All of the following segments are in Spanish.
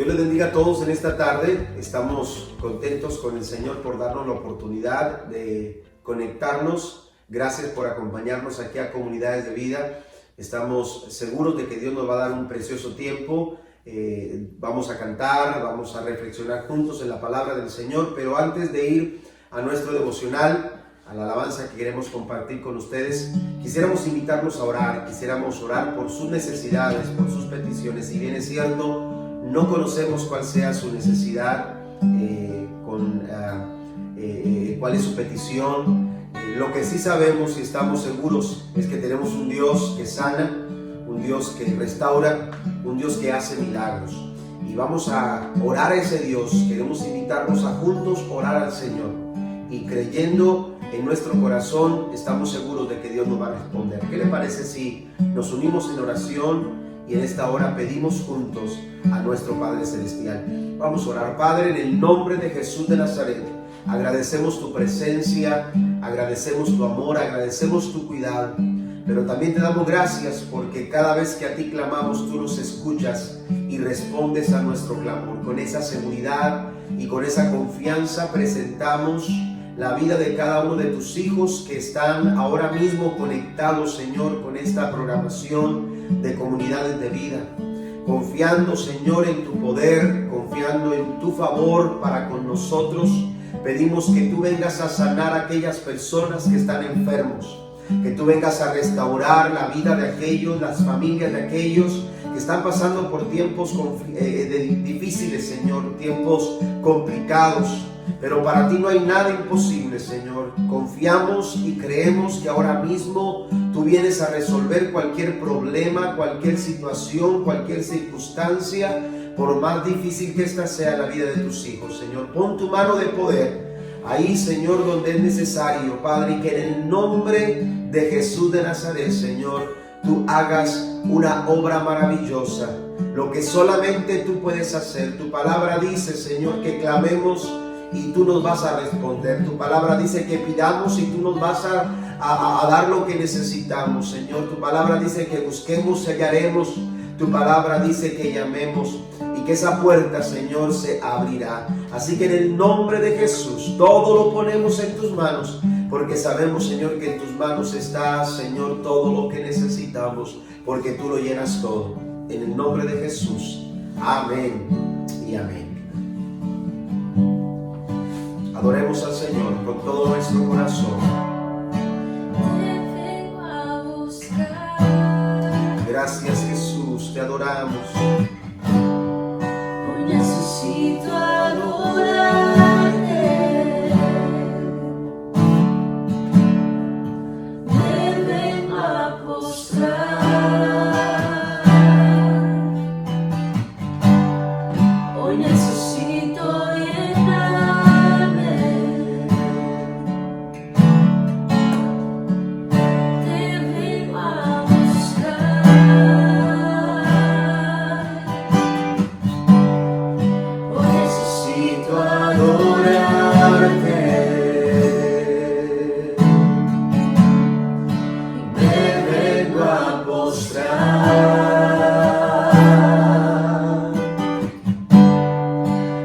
Dios les bendiga a todos en esta tarde. Estamos contentos con el Señor por darnos la oportunidad de conectarnos. Gracias por acompañarnos aquí a Comunidades de Vida. Estamos seguros de que Dios nos va a dar un precioso tiempo. Vamos a cantar, vamos a reflexionar juntos en la palabra del Señor. Pero antes de ir a nuestro devocional, a la alabanza que queremos compartir con ustedes, quisiéramos invitarlos a orar. Quisiéramos orar por sus necesidades, por sus peticiones. Si bien es cierto, no conocemos cuál sea su necesidad, cuál es su petición. Lo que sí sabemos y estamos seguros es que tenemos un Dios que sana, un Dios que restaura, un Dios que hace milagros. Y vamos a orar a ese Dios. Queremos invitarnos a juntos orar al Señor. Y creyendo en nuestro corazón, estamos seguros de que Dios nos va a responder. ¿Qué le parece si nos unimos en oración? Y en esta hora pedimos juntos a nuestro Padre Celestial. Vamos a orar. Padre, en el nombre de Jesús de Nazaret, agradecemos tu presencia, agradecemos tu amor, agradecemos tu cuidado. Pero también te damos gracias porque cada vez que a ti clamamos, tú nos escuchas y respondes a nuestro clamor. Con esa seguridad y con esa confianza presentamos la vida de cada uno de tus hijos que están ahora mismo conectados, Señor, con esta programación de Comunidades de Vida, confiando, Señor, en tu poder, confiando en tu favor para con nosotros. Pedimos que tú vengas a sanar a aquellas personas que están enfermos, que tú vengas a restaurar la vida de aquellos, las familias de aquellos que están pasando por tiempos difíciles, Señor, tiempos complicados. Pero para ti no hay nada imposible, Señor. Confiamos y creemos que ahora mismo tú vienes a resolver cualquier problema, cualquier situación, cualquier circunstancia, por más difícil que esta sea la vida de tus hijos, Señor. Pon tu mano de poder ahí, Señor, donde es necesario, Padre, y que en el nombre de Jesús de Nazaret, Señor, tú hagas una obra maravillosa, lo que solamente tú puedes hacer. Tu palabra dice, Señor, que clamemos y tú nos vas a responder. Tu palabra dice que pidamos y tú nos vas a dar lo que necesitamos, Señor. Tu palabra dice que busquemos y hallaremos. Tu palabra dice que llamemos y que esa puerta, Señor, se abrirá. Así que en el nombre de Jesús, todo lo ponemos en tus manos, porque sabemos, Señor, que en tus manos está, Señor, todo lo que necesitamos, porque tú lo llenas todo. En el nombre de Jesús. Amén y amén. Adoremos al Señor con todo nuestro corazón. Te vengo a buscar. Gracias, Jesús, te adoramos. Hoy necesito adorarte. Me vengo a postrar. Hoy necesito llenarme. Te vengo a buscar. Hoy necesito adorarte. Me vengo a postrar.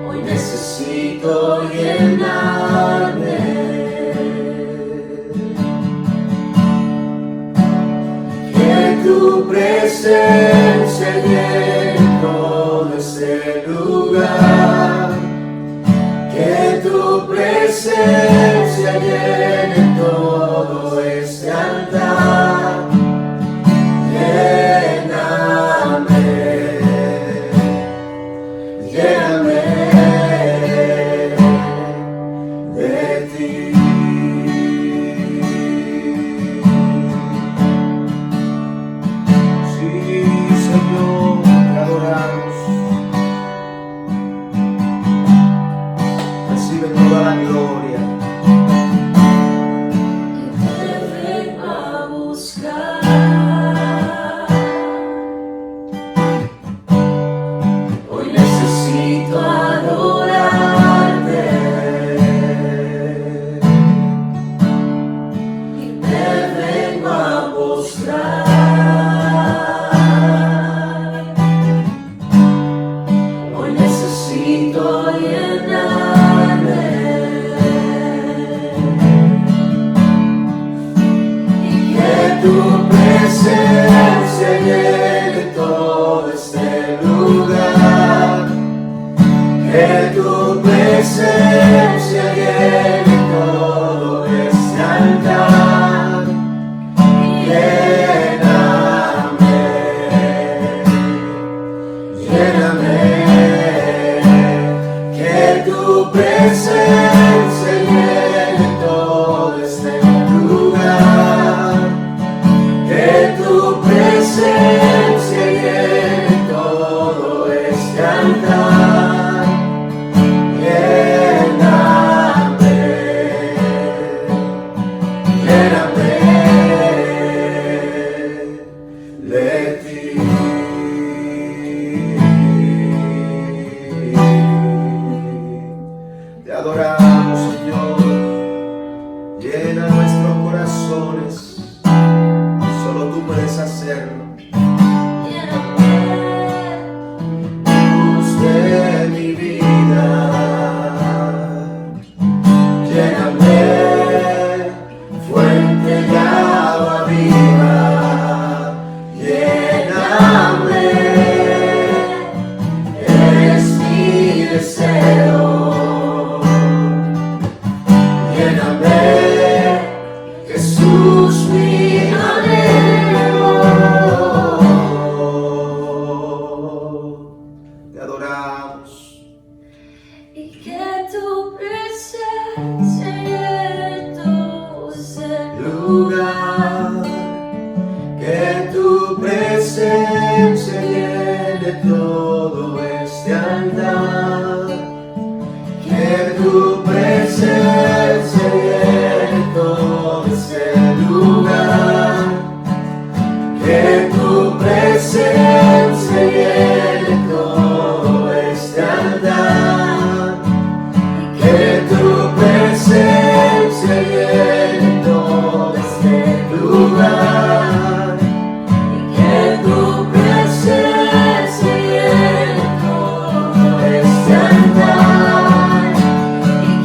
Hoy necesito llenarme. Que tu presencia llene todo este lugar. Que tu presencia llene todo este altar. Lléname, lléname de ti. Sí, Señor, te adoramos. Recibe toda la gloria. Te vengo a buscar. Hoy necesito adorarte. Y te vengo a postrar. Hoy necesito tu presencia llene todo este lugar, que tu presencia llene todo este altar. Lléname, lléname, que tu presencia llene todo este lugar, que tu presencia llene todo este altar. Lléname, lléname de ti. Te adoramos, Señor. Llena nuestros corazones. Solo tú puedes hacerlo. Luz de mi vida. Lléname, fuente de agua viva. Lléname, eres mi deseo. Lléname, Jesús, mi anhelo. Te adoramos. Y que tu presencia llene todo ese Lugar, que tu presencia llene todo este altar, que tu presencia llene todo este lugar, que tu presencia llene todo este altar, que tu presencia llene todo este lugar, que tu presencia llene todo este altar,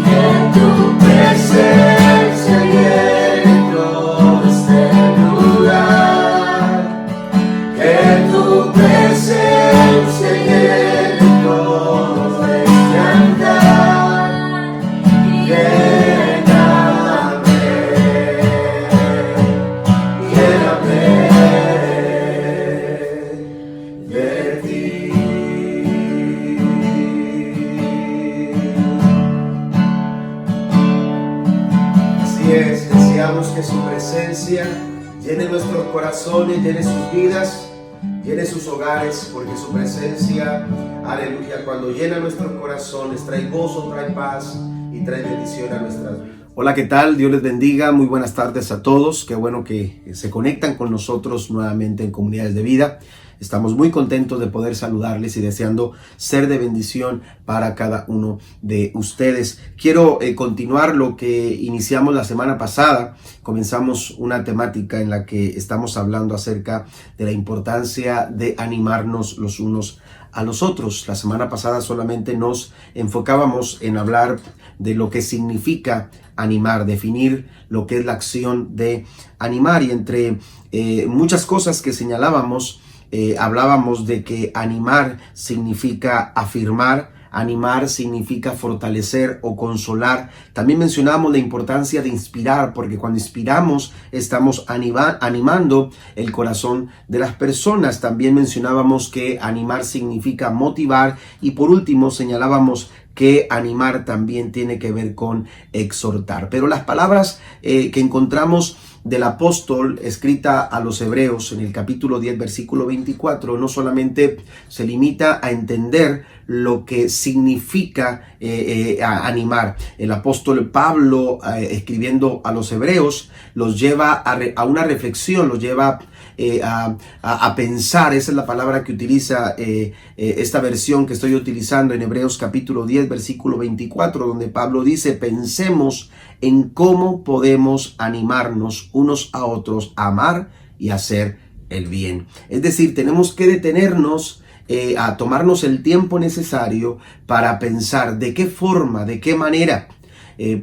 que tu presencia llene todo este lugar, que tu presencia llene todo este altar. Lléname, lléname de ti. Así es, deseamos que su presencia llene nuestros corazones, llene sus vidas, llene sus hogares, porque su presencia, aleluya, cuando llena nuestros corazones, trae gozo, trae paz y trae bendición a nuestras vidas. Hola, ¿qué tal? Dios les bendiga, muy buenas tardes a todos, qué bueno que se conectan con nosotros nuevamente en Comunidades de Vida. Estamos muy contentos de poder saludarles y deseando ser de bendición para cada uno de ustedes. Quiero continuar lo que iniciamos la semana pasada. Comenzamos una temática en la que estamos hablando acerca de la importancia de animarnos los unos a los otros. La semana pasada solamente nos enfocábamos en hablar de lo que significa animar, definir lo que es la acción de animar, y entre muchas cosas que señalábamos, hablábamos de que animar significa afirmar, animar significa fortalecer o consolar. También mencionamos la importancia de inspirar, porque cuando inspiramos estamos animando el corazón de las personas. También mencionábamos que animar significa motivar, y por último señalábamos que animar también tiene que ver con exhortar. Pero las palabras que encontramos del apóstol escrita a los Hebreos en el capítulo 10 versículo 24 no solamente se limita a entender lo que significa animar. El apóstol Pablo, escribiendo a los Hebreos, los lleva a una reflexión, los lleva a pensar. Esa es la palabra que utiliza esta versión que estoy utilizando en Hebreos capítulo 10 versículo 24, donde Pablo dice: pensemos en cómo podemos animarnos unos a otros a amar y hacer el bien. Es decir, tenemos que detenernos a tomarnos el tiempo necesario para pensar de qué forma, de qué manera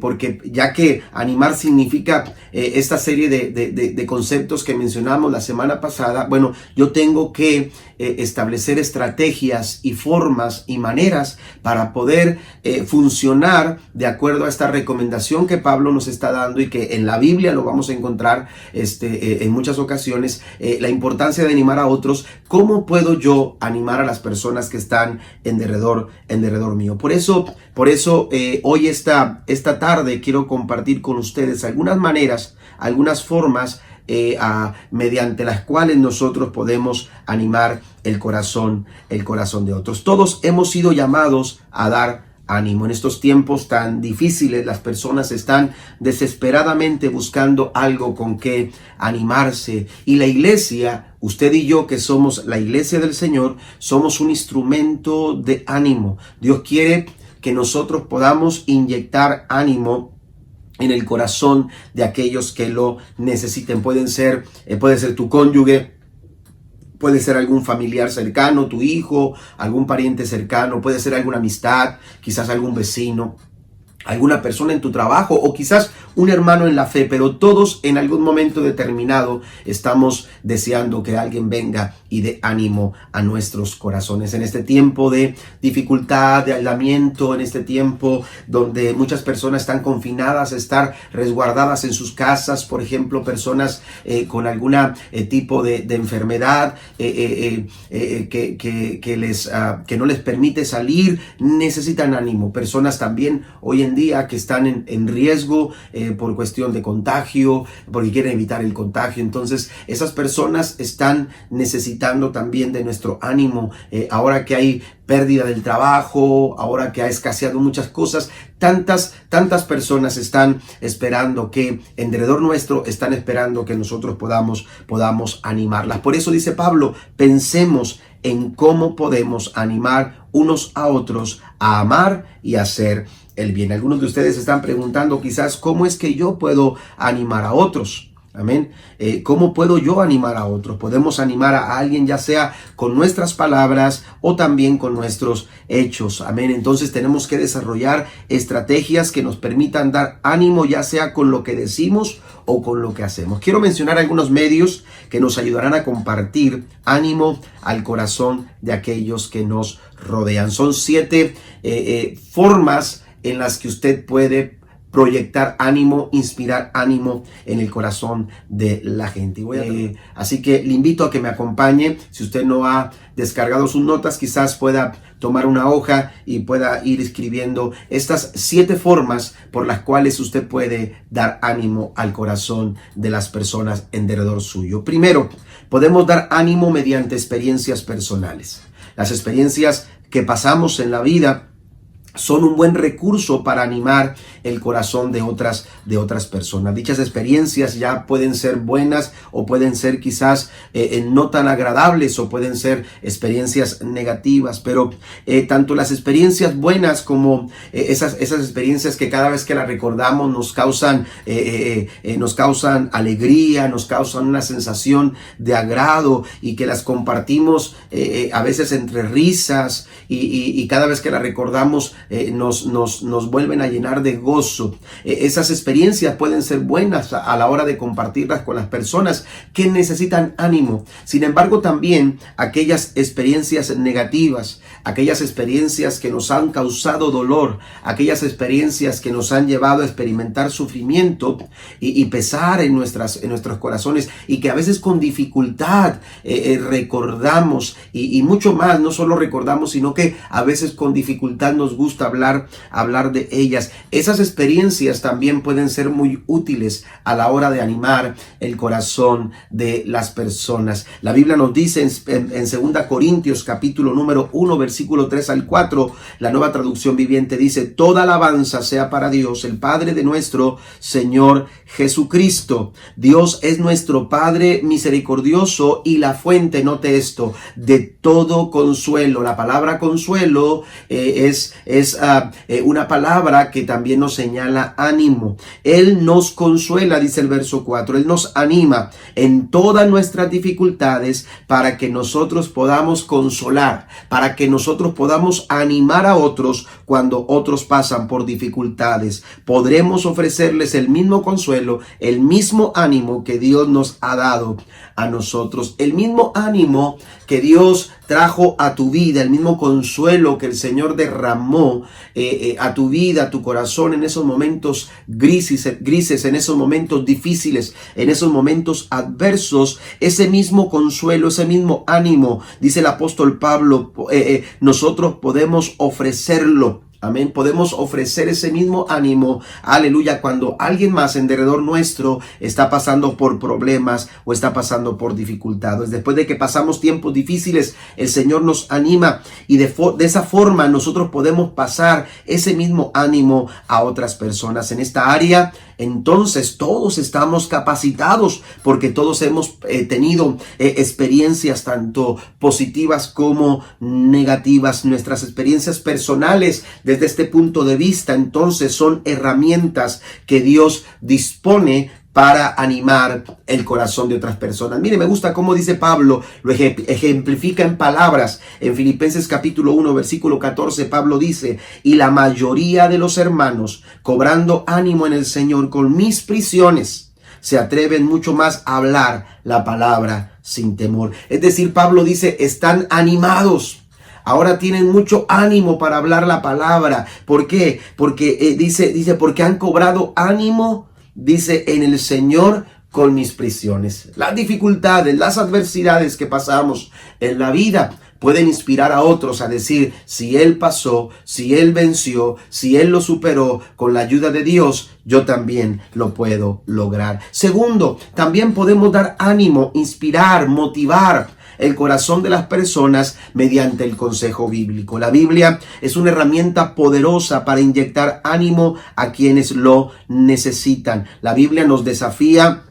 porque ya que animar significa esta serie de conceptos que mencionamos la semana pasada, bueno, yo tengo que establecer estrategias y formas y maneras para poder funcionar de acuerdo a esta recomendación que Pablo nos está dando y que en la Biblia lo vamos a encontrar en muchas ocasiones, la importancia de animar a otros. ¿Cómo puedo yo animar a las personas que están en derredor mío? Por eso hoy esta tarde quiero compartir con ustedes algunas maneras, algunas formas mediante las cuales nosotros podemos animar el corazón de otros. Todos hemos sido llamados a dar ánimo. En estos tiempos tan difíciles, las personas están desesperadamente buscando algo con que animarse. Y la iglesia, usted y yo que somos la iglesia del Señor, somos un instrumento de ánimo. Dios quiere que nosotros podamos inyectar ánimo en el corazón de aquellos que lo necesiten. Puede ser tu cónyuge, puede ser algún familiar cercano, tu hijo, algún pariente cercano, puede ser alguna amistad, quizás algún vecino, alguna persona en tu trabajo o quizás un hermano en la fe, pero todos en algún momento determinado estamos deseando que alguien venga y dé ánimo a nuestros corazones. En este tiempo de dificultad, de aislamiento, en este tiempo donde muchas personas están confinadas, estar resguardadas en sus casas, por ejemplo, personas con algún tipo de enfermedad que no les permite salir, necesitan ánimo. Personas también hoy en día que están en riesgo por cuestión de contagio, porque quieren evitar el contagio. Entonces esas personas están necesitando también de nuestro ánimo. Ahora que hay pérdida del trabajo, ahora que ha escaseado muchas cosas, tantas personas están esperando que en derredor nuestro están esperando que nosotros podamos animarlas. Por eso dice Pablo, pensemos en cómo podemos animar unos a otros a amar y a hacer el bien. Algunos de ustedes están preguntando quizás, ¿cómo es que yo puedo animar a otros? Amén. ¿Cómo puedo yo animar a otros? Podemos animar a alguien ya sea con nuestras palabras o también con nuestros hechos. Amén. Entonces tenemos que desarrollar estrategias que nos permitan dar ánimo ya sea con lo que decimos o con lo que hacemos. Quiero mencionar algunos medios que nos ayudarán a compartir ánimo al corazón de aquellos que nos rodean. Son 7 formas en las que usted puede proyectar ánimo, inspirar ánimo en el corazón de la gente. Así que le invito a que me acompañe. Si usted no ha descargado sus notas, quizás pueda tomar una hoja y pueda ir escribiendo estas 7 formas por las cuales usted puede dar ánimo al corazón de las personas en derredor suyo. Primero, podemos dar ánimo mediante experiencias personales. Las experiencias que pasamos en la vida son un buen recurso para animar el corazón de otras personas. Dichas experiencias ya pueden ser buenas o pueden ser quizás no tan agradables o pueden ser experiencias negativas, pero tanto las experiencias buenas como esas experiencias que cada vez que las recordamos nos causan alegría, nos causan una sensación de agrado y que las compartimos a veces entre risas y cada vez que las recordamos nos vuelven a llenar de gozo. Esas experiencias pueden ser buenas a la hora de compartirlas con las personas que necesitan ánimo. Sin embargo, también aquellas experiencias negativas, aquellas experiencias que nos han causado dolor, aquellas experiencias que nos han llevado a experimentar sufrimiento y pesar en nuestros corazones y que a veces con dificultad recordamos y mucho más, no solo recordamos, sino que a veces con dificultad nos gusta hablar de ellas. Esas experiencias también pueden ser muy útiles a la hora de animar el corazón de las personas. La Biblia nos dice en 2 Corintios capítulo número 1 versículo 3 al 4, la Nueva Traducción Viviente dice: toda alabanza sea para Dios, el Padre de nuestro Señor Jesucristo. Dios es nuestro Padre misericordioso y la fuente, note esto, de todo consuelo. La palabra consuelo es una palabra que también nos señala ánimo. Él nos consuela, dice el verso 4. Él nos anima en todas nuestras dificultades para que nosotros podamos consolar, para que nosotros podamos animar a otros cuando otros pasan por dificultades. Podremos ofrecerles el mismo consuelo, el mismo ánimo que Dios nos ha dado a nosotros, el mismo ánimo que Dios trajo a tu vida, el mismo consuelo que el Señor derramó a tu vida, a tu corazón en esos momentos grises, en esos momentos difíciles, en esos momentos adversos. Ese mismo consuelo, ese mismo ánimo, dice el apóstol Pablo, nosotros podemos ofrecerlo. Amén. Podemos ofrecer ese mismo ánimo, aleluya, cuando alguien más en derredor nuestro está pasando por problemas o está pasando por dificultades. Después de que pasamos tiempos difíciles, el Señor nos anima y de esa forma nosotros podemos pasar ese mismo ánimo a otras personas en esta área. Entonces todos estamos capacitados porque todos hemos tenido experiencias tanto positivas como negativas. Nuestras experiencias personales desde este punto de vista entonces son herramientas que Dios dispone para animar el corazón de otras personas. Mire, me gusta cómo dice Pablo, lo ejemplifica en palabras. En Filipenses capítulo 1, versículo 14, Pablo dice: y la mayoría de los hermanos, cobrando ánimo en el Señor con mis prisiones, se atreven mucho más a hablar la palabra sin temor. Es decir, Pablo dice, están animados. Ahora tienen mucho ánimo para hablar la palabra. ¿Por qué? Porque dice, porque han cobrado ánimo, dice, en el Señor con mis prisiones. Las dificultades, las adversidades que pasamos en la vida pueden inspirar a otros a decir, si Él pasó, si Él venció, si Él lo superó con la ayuda de Dios, yo también lo puedo lograr. Segundo, también podemos dar ánimo, inspirar, motivar el corazón de las personas mediante el consejo bíblico. La Biblia es una herramienta poderosa para inyectar ánimo a quienes lo necesitan. La Biblia nos desafía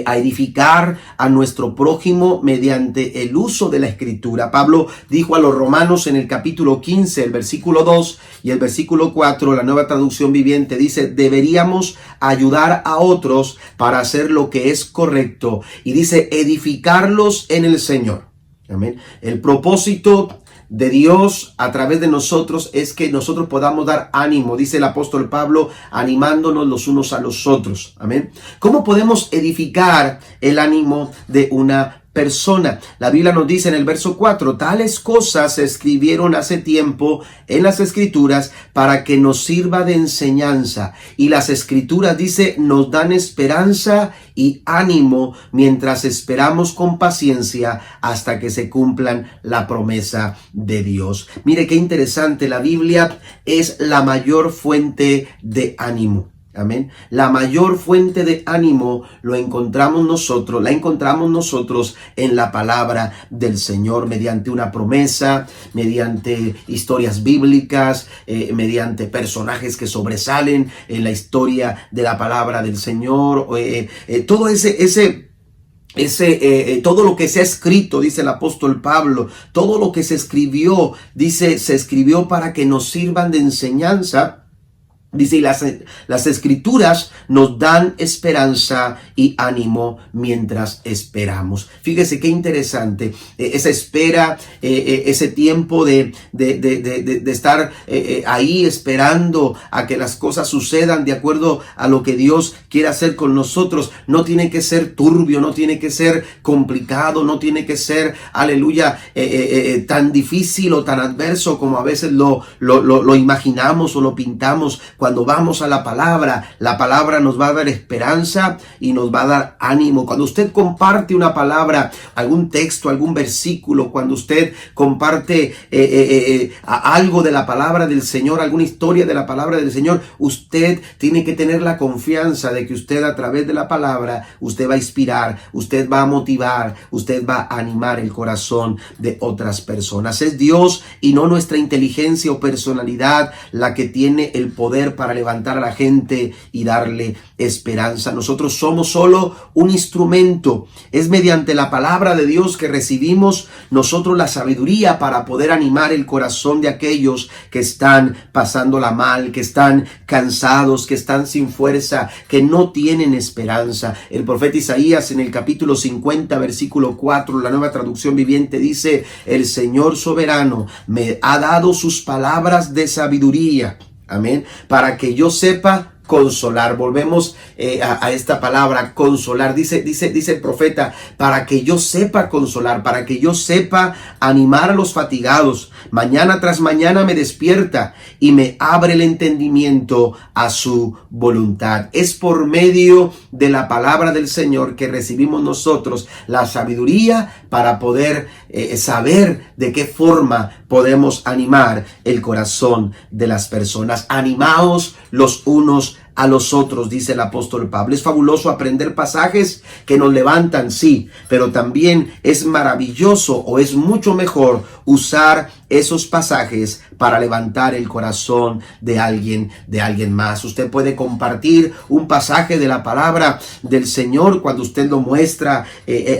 a edificar a nuestro prójimo mediante el uso de la Escritura. Pablo dijo a los romanos en el capítulo 15, el versículo 2 y el versículo 4, la Nueva Traducción Viviente, dice, deberíamos ayudar a otros para hacer lo que es correcto. Y dice, edificarlos en el Señor. Amén. El propósito de Dios a través de nosotros es que nosotros podamos dar ánimo, dice el apóstol Pablo, animándonos los unos a los otros. Amén. ¿Cómo podemos edificar el ánimo de una persona? La Biblia nos dice en el verso 4, tales cosas se escribieron hace tiempo en las Escrituras para que nos sirva de enseñanza. Y las Escrituras, dice, nos dan esperanza y ánimo mientras esperamos con paciencia hasta que se cumplan la promesa de Dios. Mire qué interesante, la Biblia es la mayor fuente de ánimo. Amén. La mayor fuente de ánimo la encontramos nosotros en la palabra del Señor, mediante una promesa, mediante historias bíblicas, mediante personajes que sobresalen en la historia de la palabra del Señor. Todo todo lo que se ha escrito, dice el apóstol Pablo, todo lo que se escribió, dice, se escribió para que nos sirvan de enseñanza. Dice, y las Escrituras nos dan esperanza y ánimo mientras esperamos. Fíjese qué interesante, esa espera, ese tiempo de estar ahí esperando a que las cosas sucedan de acuerdo a lo que Dios quiere hacer con nosotros. No tiene que ser turbio, no tiene que ser complicado, no tiene que ser, aleluya, tan difícil o tan adverso como a veces lo imaginamos o lo pintamos. Cuando vamos a la palabra nos va a dar esperanza y nos va a dar ánimo. Cuando usted comparte una palabra, algún texto, algún versículo, cuando usted comparte algo de la palabra del Señor, alguna historia de la palabra del Señor, usted tiene que tener la confianza de que usted a través de la palabra, usted va a inspirar, usted va a motivar, usted va a animar el corazón de otras personas. Es Dios y no nuestra inteligencia o personalidad la que tiene el poder poder para levantar a la gente y darle esperanza. Nosotros somos solo un instrumento. Es mediante la palabra de Dios que recibimos nosotros la sabiduría para poder animar el corazón de aquellos que están pasándola mal, que están cansados, que están sin fuerza, que no tienen esperanza. El profeta Isaías en el capítulo 50, versículo 4, la Nueva Traducción Viviente dice: el Señor soberano me ha dado sus palabras de sabiduría, amén, para que yo sepa consolar. Volvemos a esta palabra, consolar. Dice el profeta, para que yo sepa consolar, para que yo sepa animar a los fatigados. Mañana tras mañana me despierta y me abre el entendimiento a su voluntad. Es por medio de la palabra del Señor que recibimos nosotros la sabiduría para poder saber de qué forma podemos animar el corazón de las personas. Animaos los unos a los otros, dice el apóstol Pablo. Es fabuloso aprender pasajes que nos levantan, sí, pero también es maravilloso o es mucho mejor usar esos pasajes para levantar el corazón de alguien más. Usted puede compartir un pasaje de la palabra del Señor cuando usted lo muestra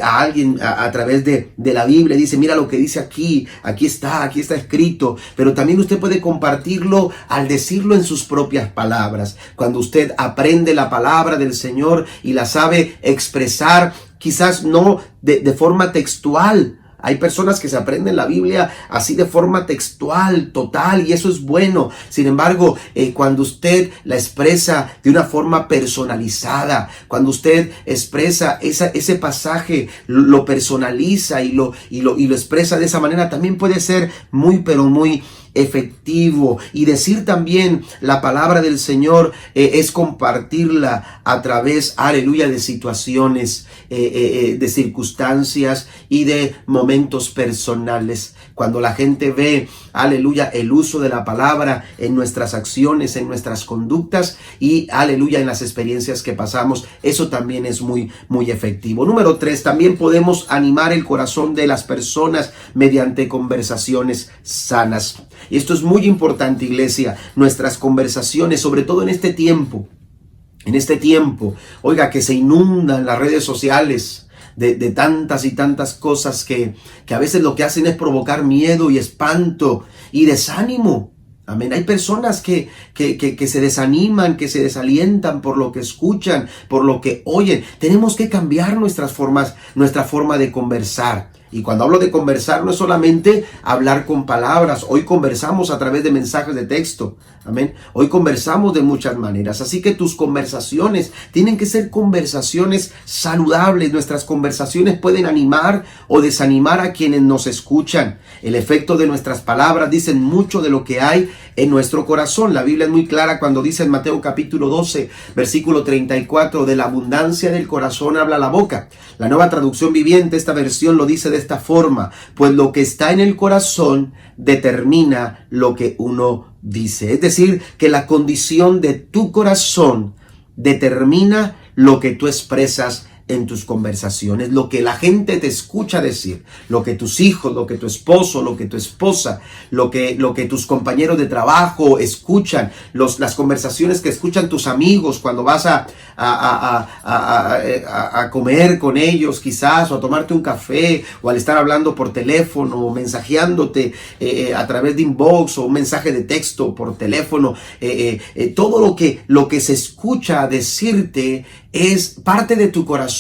a alguien a través de la Biblia. Dice, mira lo que dice aquí está escrito. Pero también usted puede compartirlo al decirlo en sus propias palabras. Cuando usted aprende la palabra del Señor y la sabe expresar, quizás no de forma textual. Hay personas que se aprenden la Biblia así de forma textual, total, y eso es bueno. Sin embargo, cuando usted la expresa de una forma personalizada, cuando usted expresa ese pasaje, lo personaliza y lo expresa de esa manera, también puede ser muy, pero muy efectivo. Y decir también la palabra del Señor es compartirla a través, aleluya, de situaciones, de circunstancias y de momentos personales. Cuando la gente ve, aleluya, el uso de la palabra en nuestras acciones, en nuestras conductas y, aleluya, en las experiencias que pasamos, eso también es muy, muy efectivo. Número 3, también podemos animar el corazón de las personas mediante conversaciones sanas. Y esto es muy importante, iglesia, nuestras conversaciones, sobre todo en este tiempo, oiga, que se inundan las redes sociales de tantas y tantas cosas que a veces lo que hacen es provocar miedo y espanto y desánimo. Amén. Hay personas que se desaniman, que se desalientan por lo que escuchan, por lo que oyen. Tenemos que cambiar nuestra forma de conversar. Y cuando hablo de conversar, no es solamente hablar con palabras. Hoy conversamos a través de mensajes de texto. Amén. Hoy conversamos de muchas maneras. Así que tus conversaciones tienen que ser conversaciones saludables. Nuestras conversaciones pueden animar o desanimar a quienes nos escuchan. El efecto de nuestras palabras dicen mucho de lo que hay en nuestro corazón. La Biblia es muy clara cuando dice en Mateo capítulo 12, versículo 34, de la abundancia del corazón habla la boca. La Nueva Traducción Viviente, esta versión lo dice de esta forma: pues lo que está en el corazón determina lo que uno dice. Es decir, que la condición de tu corazón determina lo que tú expresas en tus conversaciones, lo que la gente te escucha decir, lo que tus hijos, lo que tu esposo, lo que tu esposa, lo que tus compañeros de trabajo escuchan, las conversaciones que escuchan tus amigos cuando vas a comer con ellos quizás, o a tomarte un café, o al estar hablando por teléfono, o mensajeándote a través de inbox, o un mensaje de texto por teléfono. Todo lo que se escucha decirte es parte de tu corazón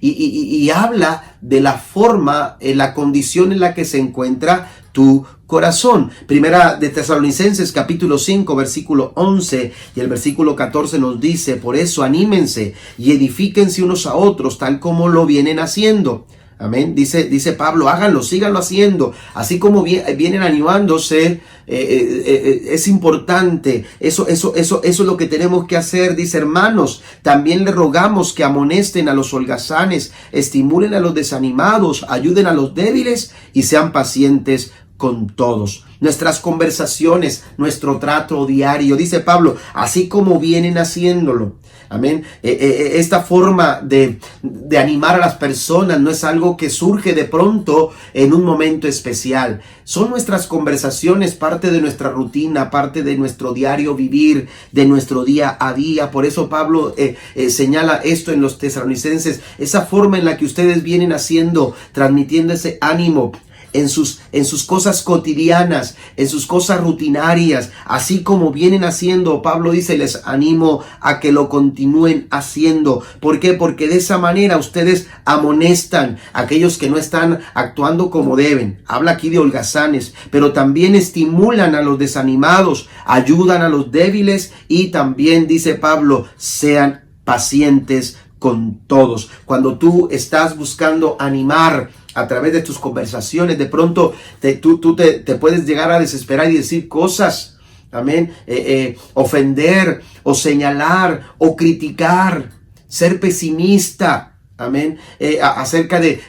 y habla de la forma, la condición en la que se encuentra tu corazón. Primera de Tesalonicenses capítulo 5 versículo 11 y el versículo 14 nos dice: por eso anímense y edifíquense unos a otros tal como lo vienen haciendo. Amén. Dice Pablo, háganlo, síganlo haciendo, así como vienen animándose. Es importante, eso es lo que tenemos que hacer. Dice: hermanos, también le rogamos que amonesten a los holgazanes, estimulen a los desanimados, ayuden a los débiles y sean pacientes con todos. nuestras conversaciones, nuestro trato diario. Dice Pablo, así como vienen haciéndolo. Amén. Esta forma de animar a las personas no es algo que surge de pronto en un momento especial. Son nuestras conversaciones, parte de nuestra rutina, parte de nuestro diario vivir, de nuestro día a día. Por eso Pablo señala esto en los Tesalonicenses, esa forma en la que ustedes vienen haciendo, transmitiendo ese ánimo en sus cosas cotidianas, en sus cosas rutinarias, así como vienen haciendo. Pablo dice, les animo a que lo continúen haciendo. ¿Por qué? Porque de esa manera ustedes amonestan a aquellos que no están actuando como deben. Habla aquí de holgazanes, pero también estimulan a los desanimados, ayudan a los débiles y también, dice Pablo, sean pacientes con todos. Cuando tú estás buscando animar a través de tus conversaciones, de pronto tú te puedes llegar a desesperar y decir cosas, amén, ofender o señalar o criticar, ser pesimista, amén, acerca de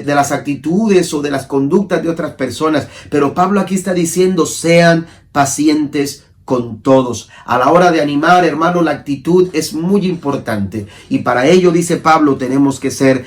las actitudes o de las conductas de otras personas. Pero Pablo aquí está diciendo, sean pacientes con todos. A la hora de animar, hermano, la actitud es muy importante. Y para ello, dice Pablo, tenemos que ser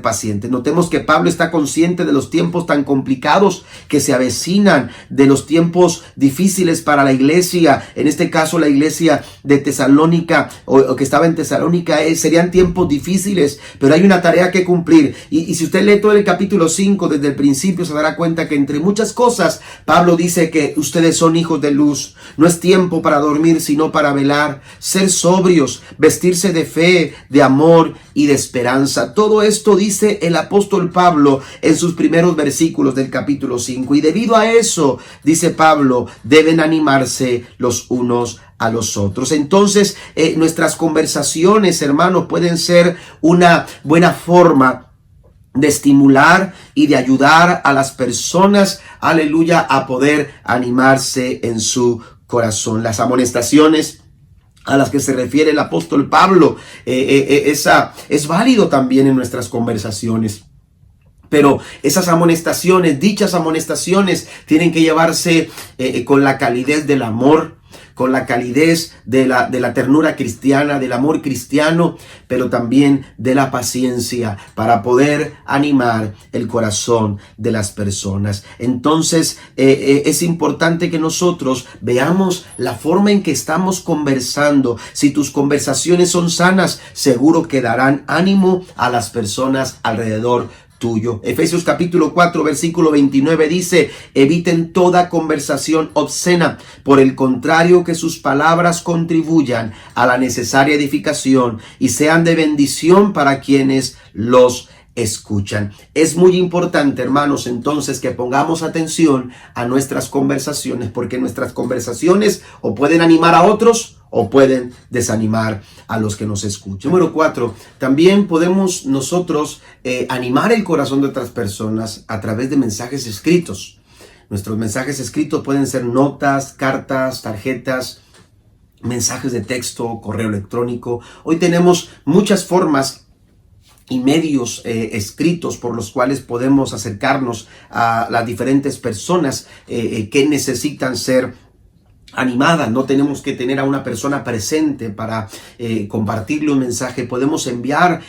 pacientes. Notemos que Pablo está consciente de los tiempos tan complicados que se avecinan, de los tiempos difíciles para la iglesia. En este caso, la iglesia de Tesalónica, o que estaba en Tesalónica, serían tiempos difíciles, pero hay una tarea que cumplir. Y si usted lee todo el capítulo 5, desde el principio, se dará cuenta que entre muchas cosas, Pablo dice que ustedes son hijos de luz. No es tiempo para dormir, sino para velar, ser sobrios, vestirse de fe, de amor y de esperanza. Todo esto dice el apóstol Pablo en sus primeros versículos del capítulo 5. Y debido a eso, dice Pablo, deben animarse los unos a los otros. Entonces, nuestras conversaciones, hermanos, pueden ser una buena forma de estimular y de ayudar a las personas, aleluya, a poder animarse en su corazón. Las amonestaciones a las que se refiere el apóstol Pablo, esa es válido también en nuestras conversaciones. Pero esas amonestaciones, dichas amonestaciones, tienen que llevarse con la calidez del amor, con la calidez de la ternura cristiana, del amor cristiano, pero también de la paciencia para poder animar el corazón de las personas. Entonces es importante que nosotros veamos la forma en que estamos conversando. Si tus conversaciones son sanas, seguro que darán ánimo a las personas alrededor tuyo. Efesios capítulo 4 versículo 29 dice, eviten toda conversación obscena, por el contrario, que sus palabras contribuyan a la necesaria edificación y sean de bendición para quienes los escuchan. Es muy importante, hermanos, entonces, que pongamos atención a nuestras conversaciones, porque nuestras conversaciones o pueden animar a otros o pueden desanimar a los que nos escuchan. Número 4, también podemos nosotros animar el corazón de otras personas a través de mensajes escritos. Nuestros mensajes escritos pueden ser notas, cartas, tarjetas, mensajes de texto, correo electrónico. Hoy tenemos muchas formas y medios escritos por los cuales podemos acercarnos a las diferentes personas que necesitan ser animada. No tenemos que tener a una persona presente para compartirle un mensaje. Podemos enviar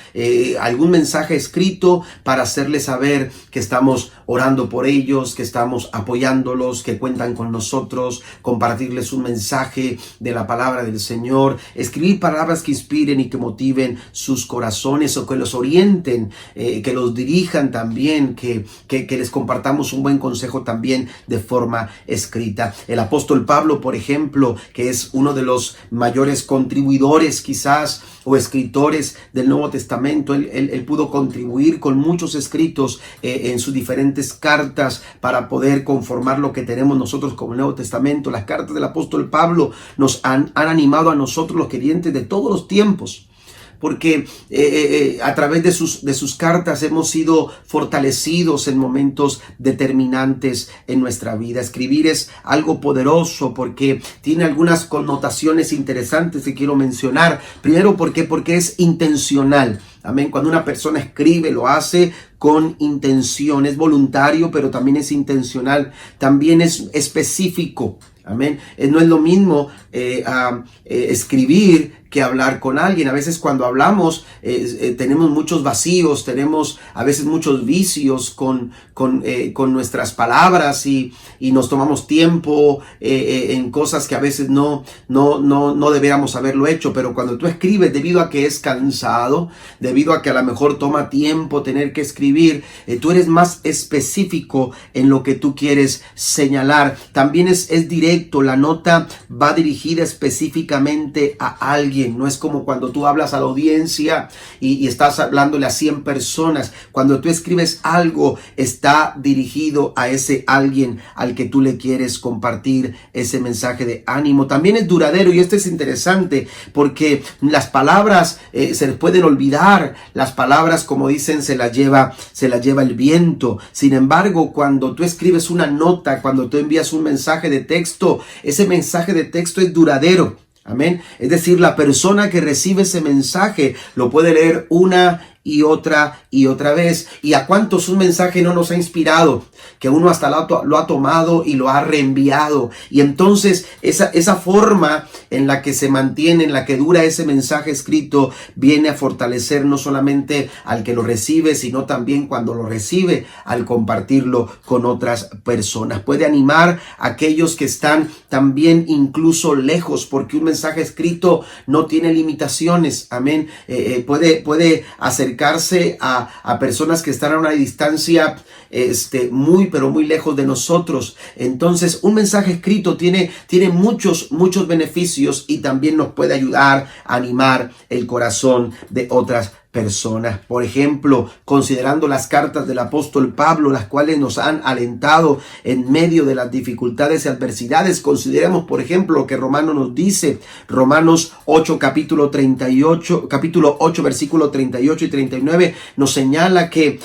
algún mensaje escrito para hacerles saber que estamos orando por ellos, que estamos apoyándolos, que cuentan con nosotros, compartirles un mensaje de la palabra del Señor, escribir palabras que inspiren y que motiven sus corazones o que los orienten, que los dirijan también, que les compartamos un buen consejo también de forma escrita. El apóstol Pablo, por ejemplo, que es uno de los mayores contribuidores quizás o escritores del Nuevo Testamento, él pudo contribuir con muchos escritos en sus diferentes cartas para poder conformar lo que tenemos nosotros como el Nuevo Testamento. Las cartas del apóstol Pablo nos han animado a nosotros los creyentes de todos los tiempos, porque a través de sus cartas hemos sido fortalecidos en momentos determinantes en nuestra vida. Escribir es algo poderoso porque tiene algunas connotaciones interesantes que quiero mencionar. Primero, porque es intencional. Amén. Cuando una persona escribe, lo hace con intención. Es voluntario, pero también es intencional. También es específico. Amén. No es lo mismo escribir que hablar con alguien. A veces cuando hablamos tenemos muchos vacíos, tenemos a veces muchos vicios con nuestras palabras y nos tomamos tiempo en cosas que a veces no deberíamos haberlo hecho. Pero cuando tú escribes, debido a que es cansado, debido a que a lo mejor toma tiempo tener que escribir, tú eres más específico en lo que tú quieres señalar. También es directo. La nota va dirigida específicamente a alguien. No es como cuando tú hablas a la audiencia y estás hablándole a 100 personas. Cuando tú escribes algo, está dirigido a ese alguien al que tú le quieres compartir ese mensaje de ánimo. También es duradero, y esto es interesante porque las palabras se les pueden olvidar. Las palabras, como dicen, se las lleva el viento. Sin embargo, cuando tú escribes una nota, cuando tú envías un mensaje de texto, ese mensaje de texto es duradero. Amén. Es decir, la persona que recibe ese mensaje lo puede leer una y otra vez. ¿Y a cuántos un mensaje no nos ha inspirado? Que uno hasta lo ha tomado y lo ha reenviado. Y entonces esa forma en la que se mantiene, en la que dura ese mensaje escrito, viene a fortalecer no solamente al que lo recibe, sino también cuando lo recibe, al compartirlo con otras personas. Puede animar a aquellos que están también incluso lejos, porque un mensaje escrito no tiene limitaciones. Amén. Puede acercarse a personas que están a una distancia pero muy lejos de nosotros. Entonces, un mensaje escrito tiene muchos beneficios y también nos puede ayudar a animar el corazón de otras personas. Por ejemplo, considerando las cartas del apóstol Pablo, las cuales nos han alentado en medio de las dificultades y adversidades. Consideremos, por ejemplo, lo que Romanos nos dice. Romanos 8, capítulo 8, versículo 38 y 39, nos señala que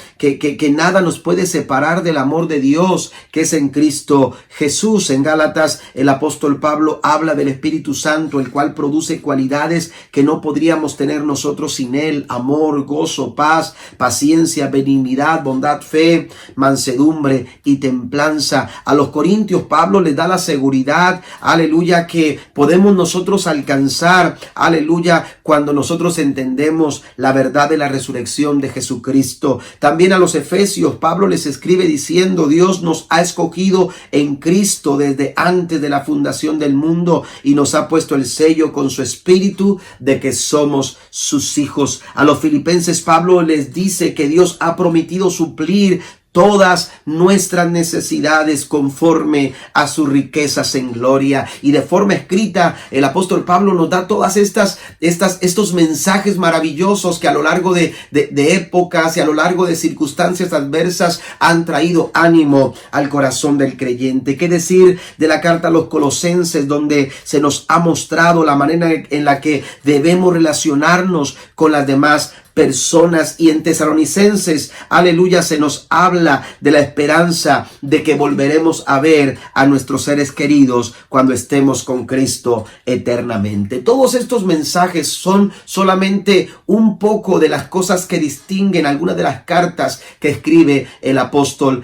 nada nos puede separar del amor de Dios que es en Cristo Jesús. En Gálatas, el apóstol Pablo habla del Espíritu Santo, el cual produce cualidades que no podríamos tener nosotros sin él: amor, gozo, paz, paciencia, benignidad, bondad, fe, mansedumbre y templanza. A los corintios Pablo les da la seguridad, aleluya, que podemos nosotros alcanzar, aleluya, cuando nosotros entendemos la verdad de la resurrección de Jesucristo. También a los efesios Pablo les escribe diciendo: Dios nos ha escogido en Cristo desde antes de la fundación del mundo y nos ha puesto el sello con su espíritu de que somos sus hijos. A los filipenses Pablo les dice que Dios ha prometido suplir todas nuestras necesidades conforme a sus riquezas en gloria. Y de forma escrita, el apóstol Pablo nos da todas estos mensajes maravillosos que a lo largo de épocas y a lo largo de circunstancias adversas han traído ánimo al corazón del creyente. ¿Qué decir de la carta a los Colosenses, donde se nos ha mostrado la manera en la que debemos relacionarnos con las demás personas? Y en Tesalonicenses, aleluya, se nos habla de la esperanza de que volveremos a ver a nuestros seres queridos cuando estemos con Cristo eternamente. Todos estos mensajes son solamente un poco de las cosas que distinguen algunas de las cartas que escribe el apóstol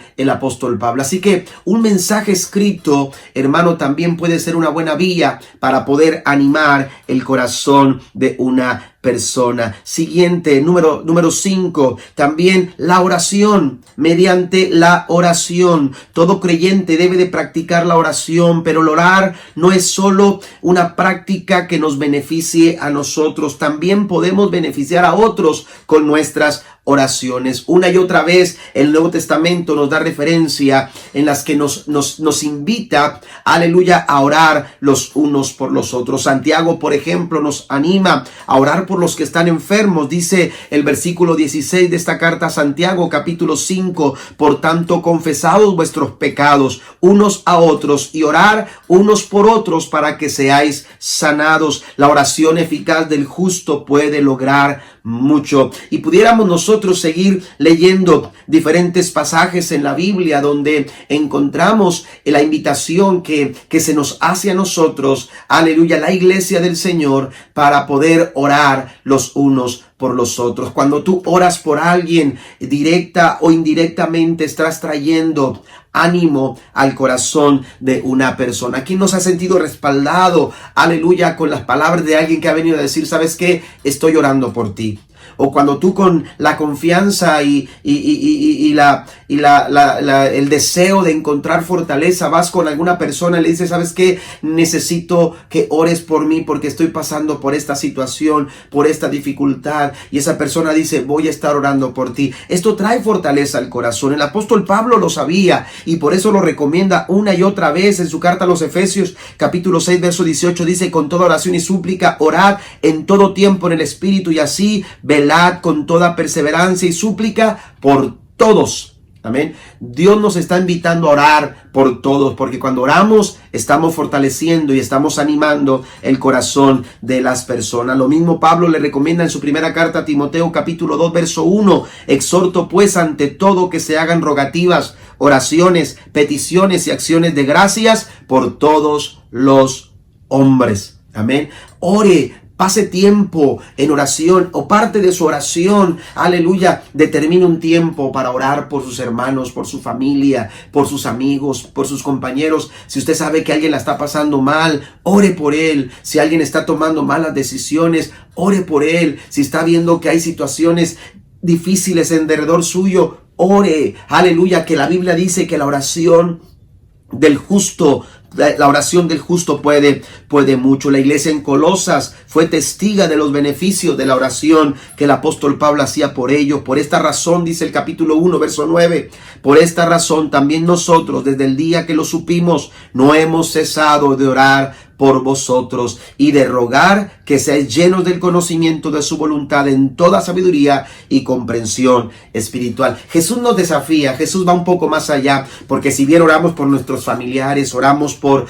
Pablo. Así que un mensaje escrito, hermano, también puede ser una buena vía para poder animar el corazón de una persona. Siguiente, número 5, también la oración. Mediante la oración, todo creyente debe de practicar la oración, pero el orar no es solo una práctica que nos beneficie a nosotros, también podemos beneficiar a otros con nuestras oraciones. Una y otra vez el Nuevo Testamento nos da referencia en las que nos invita, aleluya, a orar los unos por los otros. Santiago, por ejemplo, nos anima a orar por los que están enfermos. Dice el versículo 16 de esta carta a Santiago, capítulo 5: por tanto, confesaos vuestros pecados unos a otros y orar unos por otros para que seáis sanados. La oración eficaz del justo puede lograr mucho. Y pudiéramos nosotros seguir leyendo diferentes pasajes en la Biblia donde encontramos la invitación que se nos hace a nosotros, aleluya, la iglesia del Señor, para poder orar los unos por los otros. Cuando tú oras por alguien, directa o indirectamente estás trayendo ánimo al corazón de una persona. ¿Quién nos ha sentido respaldado, aleluya, con las palabras de alguien que ha venido a decir, ¿sabes qué? Estoy orando por ti. O cuando tú con la confianza y el deseo de encontrar fortaleza vas con alguna persona y le dices, ¿sabes qué? Necesito que ores por mí porque estoy pasando por esta situación, por esta dificultad. Y esa persona dice, voy a estar orando por ti. Esto trae fortaleza al corazón. El apóstol Pablo lo sabía y por eso lo recomienda una y otra vez en su carta a los Efesios, capítulo 6, verso 18, dice, con toda oración y súplica, orad en todo tiempo en el Espíritu y así velad con toda perseverancia y súplica por todos. Amén. Dios nos está invitando a orar por todos, porque cuando oramos estamos fortaleciendo y estamos animando el corazón de las personas. Lo mismo Pablo le recomienda en su primera carta a Timoteo, capítulo 2, verso 1. Exhorto pues ante todo que se hagan rogativas, oraciones, peticiones y acciones de gracias por todos los hombres. Amén. Ore. Pase tiempo en oración o parte de su oración, aleluya, determine un tiempo para orar por sus hermanos, por su familia, por sus amigos, por sus compañeros. Si usted sabe que alguien la está pasando mal, ore por él. Si alguien está tomando malas decisiones, ore por él. Si está viendo que hay situaciones difíciles en derredor suyo, ore. Aleluya, que la Biblia dice que la oración del justo puede mucho. La iglesia en Colosas fue testiga de los beneficios de la oración que el apóstol Pablo hacía por ellos. Por esta razón, dice el capítulo 1, verso 9, por esta razón también nosotros, desde el día que lo supimos, no hemos cesado de orar por vosotros y de rogar que seáis llenos del conocimiento de su voluntad en toda sabiduría y comprensión espiritual. Jesús nos desafía, Jesús va un poco más allá, porque si bien oramos por nuestros familiares, oramos por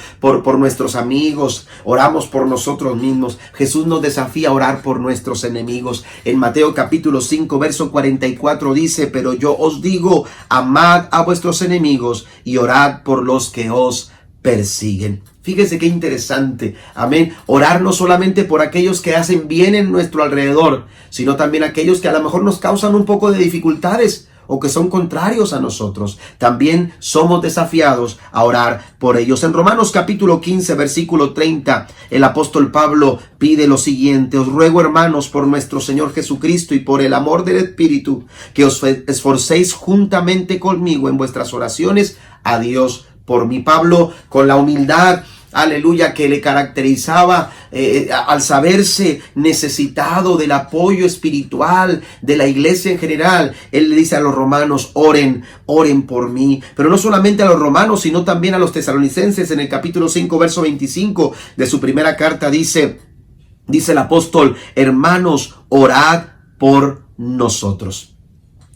nuestros amigos, oramos por nosotros mismos, Jesús nos desafía a orar por nuestros enemigos. En Mateo capítulo 5, verso 44 dice, pero yo os digo, amad a vuestros enemigos y orad por los que os persiguen. Fíjese qué interesante, amén, orar no solamente por aquellos que hacen bien en nuestro alrededor, sino también aquellos que a lo mejor nos causan un poco de dificultades o que son contrarios a nosotros. También somos desafiados a orar por ellos. En Romanos capítulo 15, versículo 30, el apóstol Pablo pide lo siguiente: os ruego, hermanos, por nuestro Señor Jesucristo y por el amor del Espíritu, que os esforcéis juntamente conmigo en vuestras oraciones a Dios por mí. Pablo, con la humildad, aleluya, que le caracterizaba, al saberse necesitado del apoyo espiritual de la iglesia en general, él le dice a los romanos, oren por mí. Pero no solamente a los romanos, sino también a los tesalonicenses. En el capítulo 5, verso 25 de su primera carta dice el apóstol, hermanos, orad por nosotros.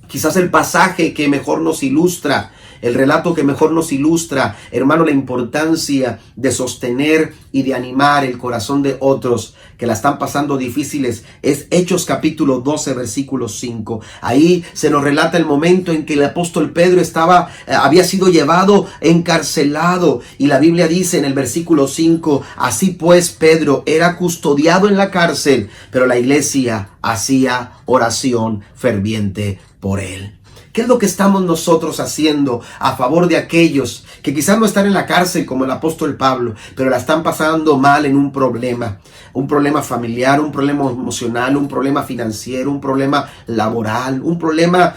Quizás el pasaje que mejor nos ilustra, el relato que mejor nos ilustra, hermano, la importancia de sostener y de animar el corazón de otros que la están pasando difíciles, es Hechos capítulo 12, versículo 5. Ahí se nos relata el momento en que el apóstol Pedro había sido llevado, encarcelado, y la Biblia dice en el versículo 5, así pues Pedro era custodiado en la cárcel, pero la iglesia hacía oración ferviente por él. ¿Qué es lo que estamos nosotros haciendo a favor de aquellos que quizás no están en la cárcel como el apóstol Pablo, pero la están pasando mal en un problema familiar, un problema emocional, un problema financiero, un problema laboral, un problema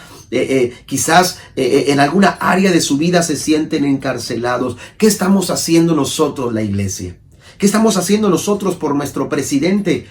quizás en alguna área de su vida se sienten encarcelados? ¿Qué estamos haciendo nosotros, la iglesia? ¿Qué estamos haciendo nosotros por nuestro presidente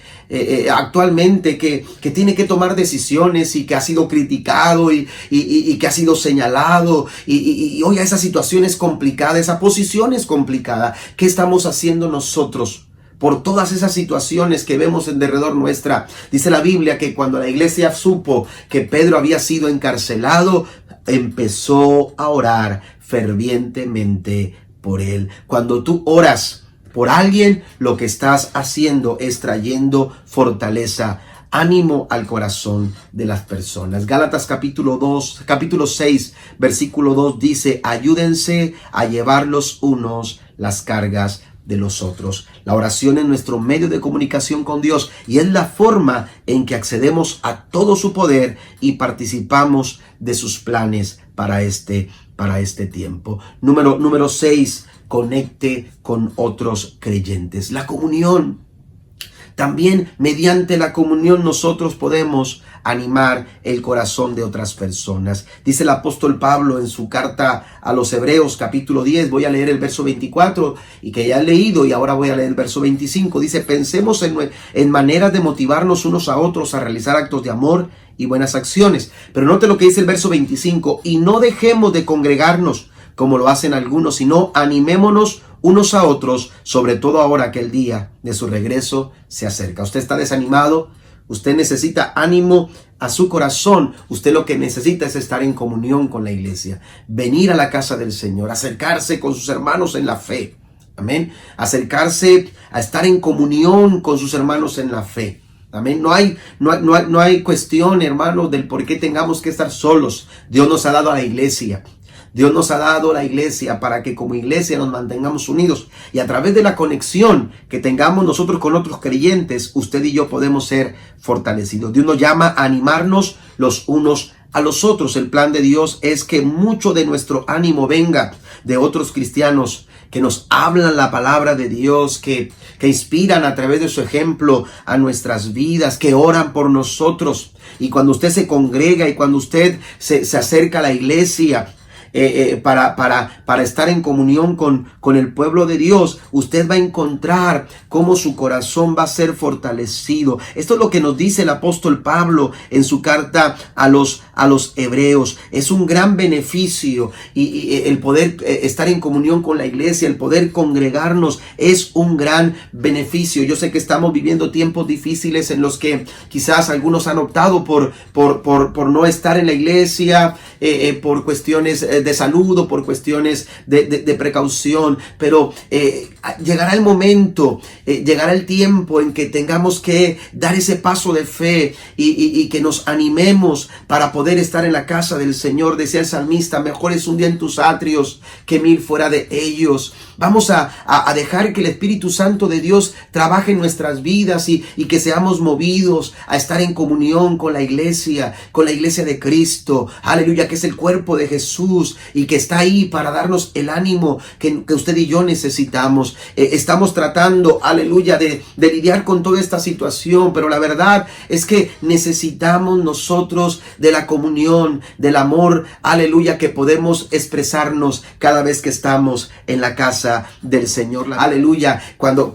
actualmente que tiene que tomar decisiones y que ha sido criticado y que ha sido señalado y oiga, esa situación es complicada, esa posición es complicada? ¿Qué estamos haciendo nosotros por todas esas situaciones que vemos en derredor nuestra? Dice la Biblia que cuando la iglesia supo que Pedro había sido encarcelado, empezó a orar fervientemente por él. Cuando tú oras por alguien, lo que estás haciendo es trayendo fortaleza, ánimo al corazón de las personas. Gálatas capítulo 6, versículo 2 dice, ayúdense a llevar los unos las cargas de los otros. La oración es nuestro medio de comunicación con Dios y es la forma en que accedemos a todo su poder y participamos de sus planes para este tiempo. Número 6, conecte con otros creyentes. La comunión. También mediante la comunión nosotros podemos animar el corazón de otras personas. Dice el apóstol Pablo en su carta a los Hebreos capítulo 10, voy a leer el verso 24 y que ya he leído y ahora voy a leer el verso 25. Dice, pensemos en maneras de motivarnos unos a otros a realizar actos de amor y buenas acciones. Pero note lo que dice el verso 25, y no dejemos de congregarnos como lo hacen algunos, sino animémonos unos a otros, sobre todo ahora que el día de su regreso se acerca. Usted está desanimado, usted necesita ánimo a su corazón, usted lo que necesita es estar en comunión con la iglesia, venir a la casa del Señor, acercarse con sus hermanos en la fe, amén, acercarse a estar en comunión con sus hermanos en la fe. Amén. No hay cuestión, hermanos, del por qué tengamos que estar solos. Dios nos ha dado a la iglesia. Dios nos ha dado la iglesia para que como iglesia nos mantengamos unidos y a través de la conexión que tengamos nosotros con otros creyentes, usted y yo podemos ser fortalecidos. Dios nos llama a animarnos los unos a los otros. El plan de Dios es que mucho de nuestro ánimo venga de otros cristianos que nos hablan la palabra de Dios, que inspiran a través de su ejemplo a nuestras vidas, que oran por nosotros. Y cuando usted se congrega y cuando usted se acerca a la iglesia, para estar en comunión con el pueblo de Dios, usted va a encontrar cómo su corazón va a ser fortalecido. Esto es lo que nos dice el apóstol Pablo en su carta a los Hebreos. Es un gran beneficio y el poder estar en comunión con la iglesia, el poder congregarnos es un gran beneficio. Yo sé que estamos viviendo tiempos difíciles en los que quizás algunos han optado por no estar en la iglesia, por cuestiones de salud o por cuestiones de precaución, pero llegará el momento, llegará el tiempo en que tengamos que dar ese paso de fe y que nos animemos para poder estar en la casa del Señor. Decía el salmista, mejor es un día en tus atrios que 1000 fuera de ellos. Vamos a dejar que el Espíritu Santo de Dios trabaje en nuestras vidas y que seamos movidos a estar en comunión con la iglesia de Cristo, aleluya, que es el cuerpo de Jesús y que está ahí para darnos el ánimo que usted y yo necesitamos. Estamos tratando, aleluya, de lidiar con toda esta situación, pero la verdad es que necesitamos nosotros de la comunión, del amor, aleluya, que podemos expresarnos cada vez que estamos en la casa del Señor. Aleluya, cuando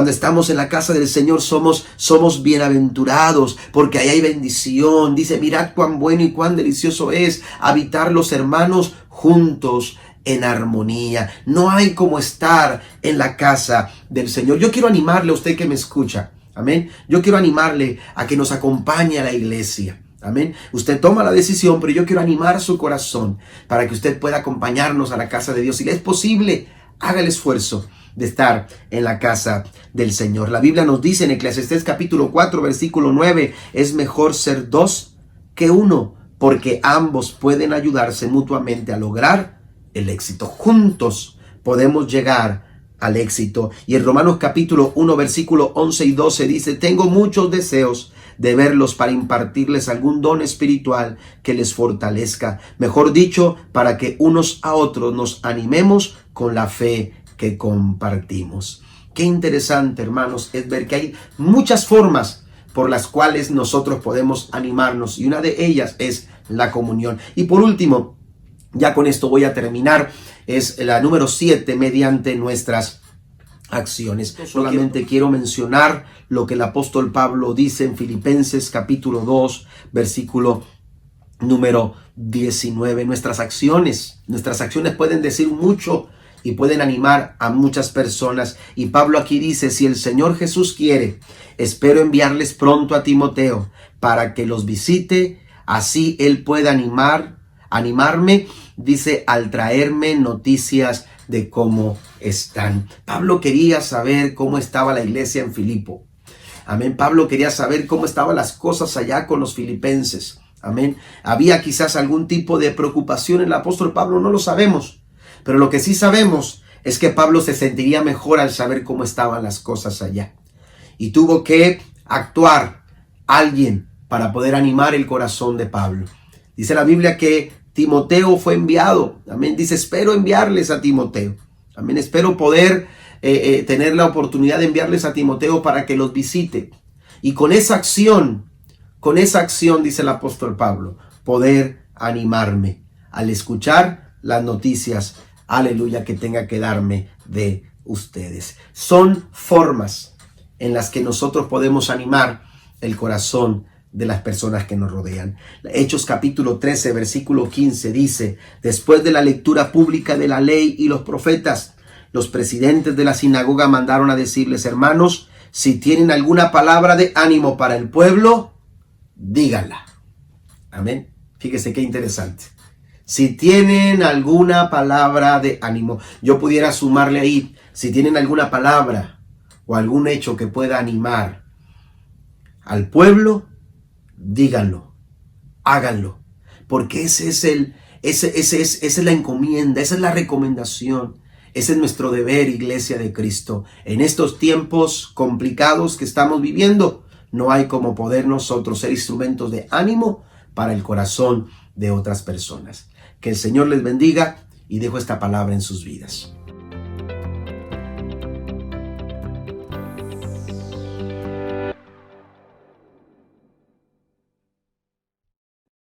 estamos en la casa del Señor somos bienaventurados, porque ahí hay bendición. Dice, mirad cuán bueno y cuán delicioso es habitar los hermanos juntos en armonía. No hay como estar en la casa del Señor. Yo quiero animarle a usted que me escucha, amén. Yo quiero animarle a que nos acompañe a la iglesia. Amén. Usted toma la decisión, pero yo quiero animar su corazón para que usted pueda acompañarnos a la casa de Dios. Si le es posible, haga el esfuerzo de estar en la casa del Señor. La Biblia nos dice en Eclesiastés capítulo 4, versículo 9, es mejor ser 2 que 1, porque ambos pueden ayudarse mutuamente a lograr el éxito. Juntos podemos llegar al éxito. Y en Romanos capítulo 1, versículo 11 y 12 dice, tengo muchos deseos de verlos para impartirles algún don espiritual que les fortalezca. Mejor dicho, para que unos a otros nos animemos con la fe que compartimos. Qué interesante, hermanos, es ver que hay muchas formas por las cuales nosotros podemos animarnos y una de ellas es la comunión. Y por último, ya con esto voy a terminar, es la número 7, mediante nuestras acciones. Solamente quiero mencionar lo que el apóstol Pablo dice en Filipenses capítulo 2, versículo número 19. Nuestras acciones pueden decir mucho y pueden animar a muchas personas. Y Pablo aquí dice, si el Señor Jesús quiere, espero enviarles pronto a Timoteo para que los visite, así él pueda animarme, dice, al traerme noticias de cómo están. Pablo quería saber cómo estaba la iglesia en Filipo. Amén. Pablo quería saber cómo estaban las cosas allá con los filipenses. Amén. Había quizás algún tipo de preocupación en el apóstol Pablo, no lo sabemos. Pero lo que sí sabemos es que Pablo se sentiría mejor al saber cómo estaban las cosas allá. Y tuvo que actuar alguien para poder animar el corazón de Pablo. Dice la Biblia que Timoteo fue enviado. Amén. Dice, espero enviarles a Timoteo. Amén. Espero poder tener la oportunidad de enviarles a Timoteo para que los visite. Y con esa acción, dice el apóstol Pablo, poder animarme al escuchar las noticias, aleluya, que tenga que darme de ustedes. Son formas en las que nosotros podemos animar el corazón de las personas que nos rodean. Hechos capítulo 13, versículo 15 dice, después de la lectura pública de la ley y los profetas, los presidentes de la sinagoga mandaron a decirles, hermanos, si tienen alguna palabra de ánimo para el pueblo, díganla. Amén. Fíjese qué interesante. Si tienen alguna palabra de ánimo, yo pudiera sumarle ahí, si tienen alguna palabra o algún hecho que pueda animar al pueblo, díganlo, háganlo, porque esa es la encomienda, esa es la recomendación, ese es nuestro deber, iglesia de Cristo. En estos tiempos complicados que estamos viviendo, no hay como poder nosotros ser instrumentos de ánimo para el corazón de otras personas. Que el Señor les bendiga y dejo esta palabra en sus vidas.